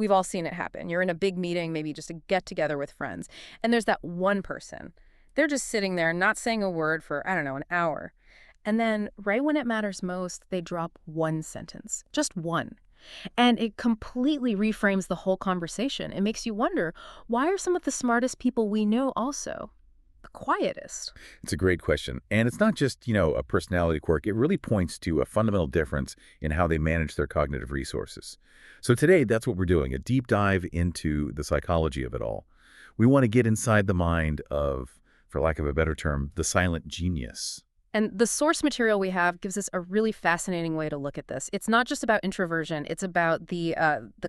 We've all seen it happen. You're in a big meeting, maybe just a get-together with friends, and there's that one person. They're just sitting there, not saying a word for, I don't know, an hour. And then, right when it matters most, they drop one sentence. Just one. And it completely reframes the whole conversation. It makes you wonder, why are some of the smartest people we know also the quietest? It's a great question. And it's not just, a personality quirk. It really points to a fundamental difference in how they manage their cognitive resources. So today, that's what we're doing, a deep dive into the psychology of it all. We want to get inside the mind of, for lack of a better term, the silent genius. And the source material we have gives us a really fascinating way to look at this. It's not just about introversion. It's about the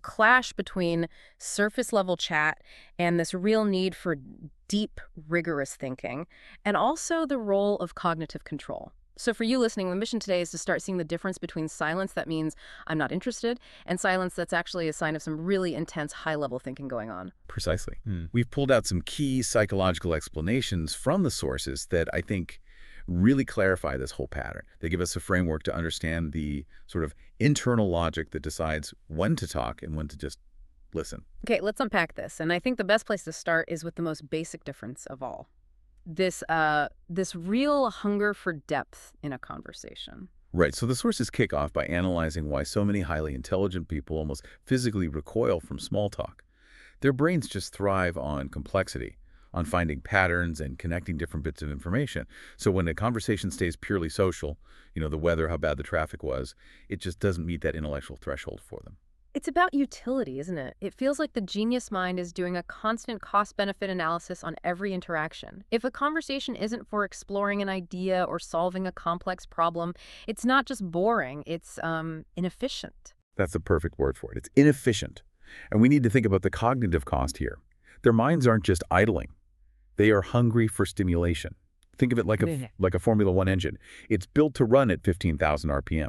clash between surface-level chat and this real need for deep, rigorous thinking, and also the role of cognitive control. So for you listening, the mission today is to start seeing the difference between silence that means I'm not interested and silence that's actually a sign of some really intense, high-level thinking going on. Precisely. We've pulled out some key psychological explanations from the sources that I think really clarify this whole pattern. They give us a framework to understand the sort of internal logic that decides when to talk and when to just listen. Okay, let's unpack this. And I think the best place to start is with the most basic difference of all. This real hunger for depth in a conversation. Right, so the sources kick off by analyzing why so many highly intelligent people almost physically recoil from small talk. Their brains just thrive on complexity, on finding patterns and connecting different bits of information. So when a conversation stays purely social, the weather, how bad the traffic was, it just doesn't meet that intellectual threshold for them. It's about utility, isn't it? It feels like the genius mind is doing a constant cost-benefit analysis on every interaction. If a conversation isn't for exploring an idea or solving a complex problem, it's not just boring, it's inefficient. That's the perfect word for it. It's inefficient. And we need to think about the cognitive cost here. Their minds aren't just idling. They are hungry for stimulation. Think of it like a Formula One engine. It's built to run at 15,000 RPM.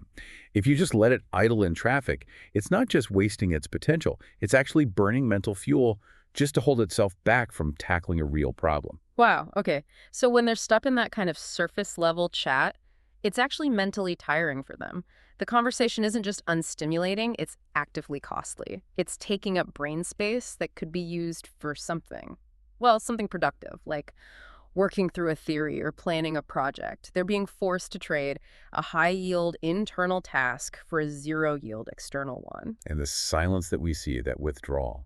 If you just let it idle in traffic, it's not just wasting its potential. It's actually burning mental fuel just to hold itself back from tackling a real problem. Wow, okay. So when they're stuck in that kind of surface-level chat, it's actually mentally tiring for them. The conversation isn't just unstimulating, it's actively costly. It's taking up brain space that could be used for something. Well, something productive, like working through a theory or planning a project. They're being forced to trade a high-yield internal task for a zero-yield external one. And the silence that we see, that withdrawal,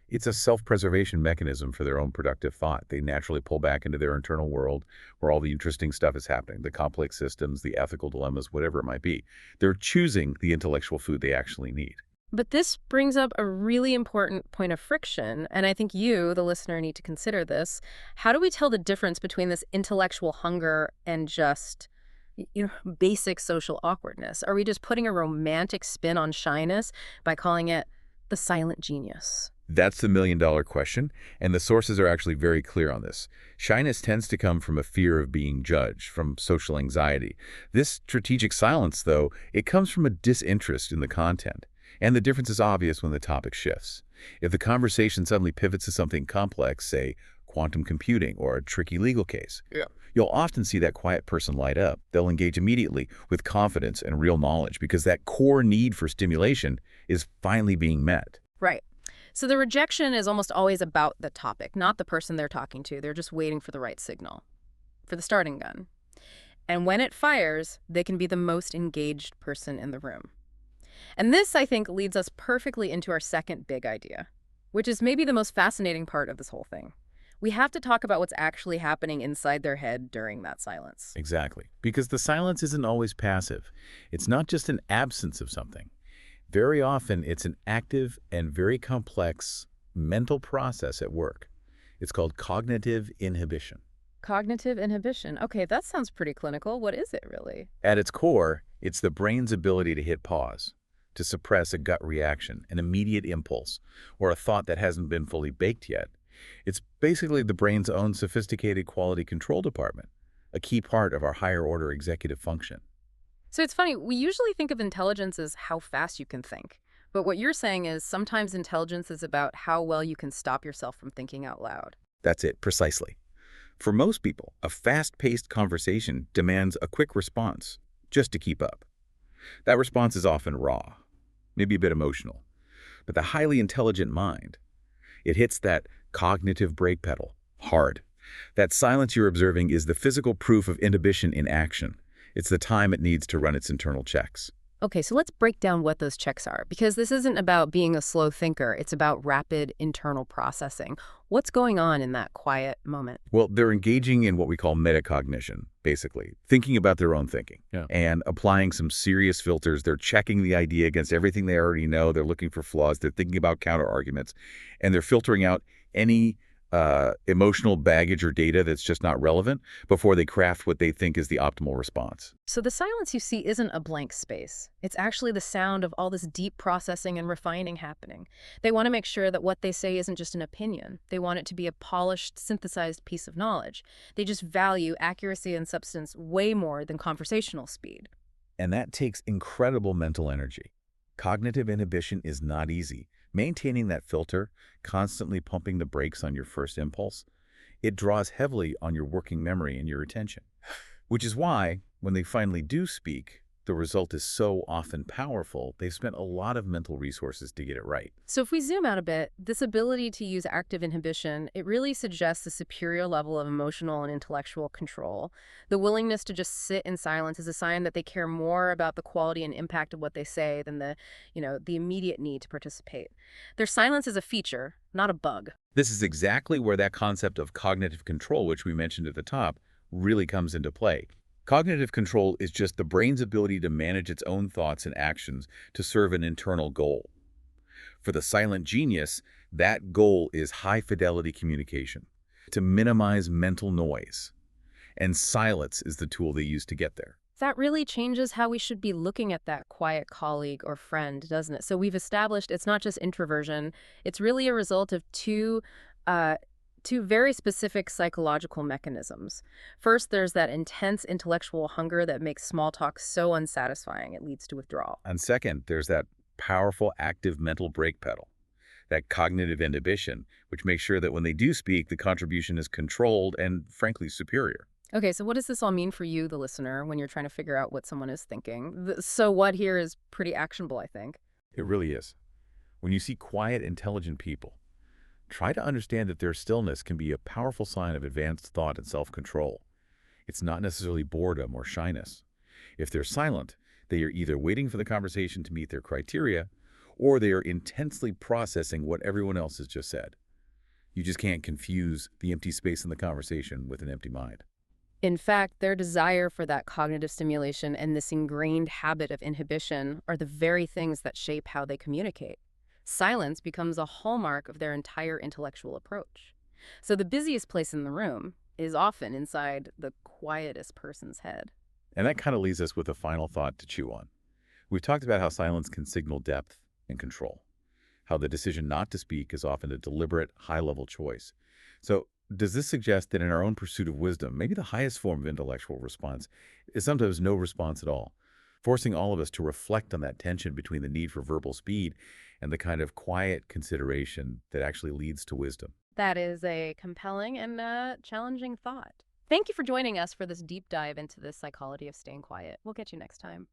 it's a self-preservation mechanism for their own productive thought. They naturally pull back into their internal world where all the interesting stuff is happening, the complex systems, the ethical dilemmas, whatever it might be. They're choosing the intellectual food they actually need. But this brings up a really important point of friction, and I think you, the listener, need to consider this. How do we tell the difference between this intellectual hunger and just, basic social awkwardness? Are we just putting a romantic spin on shyness by calling it the silent genius? That's the million-dollar question, and the sources are actually very clear on this. Shyness tends to come from a fear of being judged, from social anxiety. This strategic silence, though, it comes from a disinterest in the content. And the difference is obvious when the topic shifts. If the conversation suddenly pivots to something complex, say quantum computing or a tricky legal case, you'll often see that quiet person light up. They'll engage immediately with confidence and real knowledge because that core need for stimulation is finally being met. Right. So the rejection is almost always about the topic, not the person they're talking to. They're just waiting for the right signal, for the starting gun. And when it fires, they can be the most engaged person in the room. And this, I think, leads us perfectly into our second big idea, which is maybe the most fascinating part of this whole thing. We have to talk about what's actually happening inside their head during that silence. Exactly. Because the silence isn't always passive. It's not just an absence of something. Very often, it's an active and very complex mental process at work. It's called cognitive inhibition. Cognitive inhibition. Okay, that sounds pretty clinical. What is it really? At its core, it's the brain's ability to hit pause, to suppress a gut reaction, an immediate impulse, or a thought that hasn't been fully baked yet. It's basically the brain's own sophisticated quality control department, a key part of our higher order executive function. So it's funny, we usually think of intelligence as how fast you can think. But what you're saying is sometimes intelligence is about how well you can stop yourself from thinking out loud. That's it, precisely. For most people, a fast-paced conversation demands a quick response, just to keep up. That response is often raw, maybe a bit emotional. But the highly intelligent mind, it hits that cognitive brake pedal hard. That silence you're observing is the physical proof of inhibition in action. It's the time it needs to run its internal checks. Okay, so let's break down what those checks are, because this isn't about being a slow thinker. It's about rapid internal processing. What's going on in that quiet moment? Well, they're engaging in what we call metacognition, basically, thinking about their own thinking. Yeah. And applying some serious filters. They're checking the idea against everything they already know. They're looking for flaws. They're thinking about counter arguments. And they're filtering out any emotional baggage or data that's just not relevant before they craft what they think is the optimal response. So the silence you see isn't a blank space. It's actually the sound of all this deep processing and refining happening. They want to make sure that what they say isn't just an opinion. They want it to be a polished, synthesized piece of knowledge. They just value accuracy and substance way more than conversational speed. And that takes incredible mental energy. Cognitive inhibition is not easy. Maintaining that filter, constantly pumping the brakes on your first impulse, it draws heavily on your working memory and your attention. Which is why, when they finally do speak, the result is so often powerful, they've spent a lot of mental resources to get it right. So if we zoom out a bit, this ability to use active inhibition, it really suggests a superior level of emotional and intellectual control. The willingness to just sit in silence is a sign that they care more about the quality and impact of what they say than the immediate need to participate. Their silence is a feature, not a bug. This is exactly where that concept of cognitive control, which we mentioned at the top, really comes into play. Cognitive control is just the brain's ability to manage its own thoughts and actions to serve an internal goal. For the silent genius, that goal is high-fidelity communication, to minimize mental noise. And silence is the tool they use to get there. That really changes how we should be looking at that quiet colleague or friend, doesn't it? So we've established it's not just introversion. It's really a result of two very specific psychological mechanisms. First, there's that intense intellectual hunger that makes small talk so unsatisfying it leads to withdrawal. And second, there's that powerful active mental brake pedal, that cognitive inhibition, which makes sure that when they do speak, the contribution is controlled and, frankly, superior. Okay, so what does this all mean for you, the listener, when you're trying to figure out what someone is thinking? So what here is pretty actionable, I think. It really is. When you see quiet, intelligent people, try to understand that their stillness can be a powerful sign of advanced thought and self-control. It's not necessarily boredom or shyness. If they're silent, they are either waiting for the conversation to meet their criteria, or they are intensely processing what everyone else has just said. You just can't confuse the empty space in the conversation with an empty mind. In fact, their desire for that cognitive stimulation and this ingrained habit of inhibition are the very things that shape how they communicate. Silence becomes a hallmark of their entire intellectual approach. So the busiest place in the room is often inside the quietest person's head. And that kind of leaves us with a final thought to chew on. We've talked about how silence can signal depth and control, how the decision not to speak is often a deliberate, high-level choice. So does this suggest that in our own pursuit of wisdom, maybe the highest form of intellectual response is sometimes no response at all, forcing all of us to reflect on that tension between the need for verbal speed and the kind of quiet consideration that actually leads to wisdom? That is a compelling and challenging thought. Thank you for joining us for this deep dive into the psychology of staying quiet. We'll get you next time.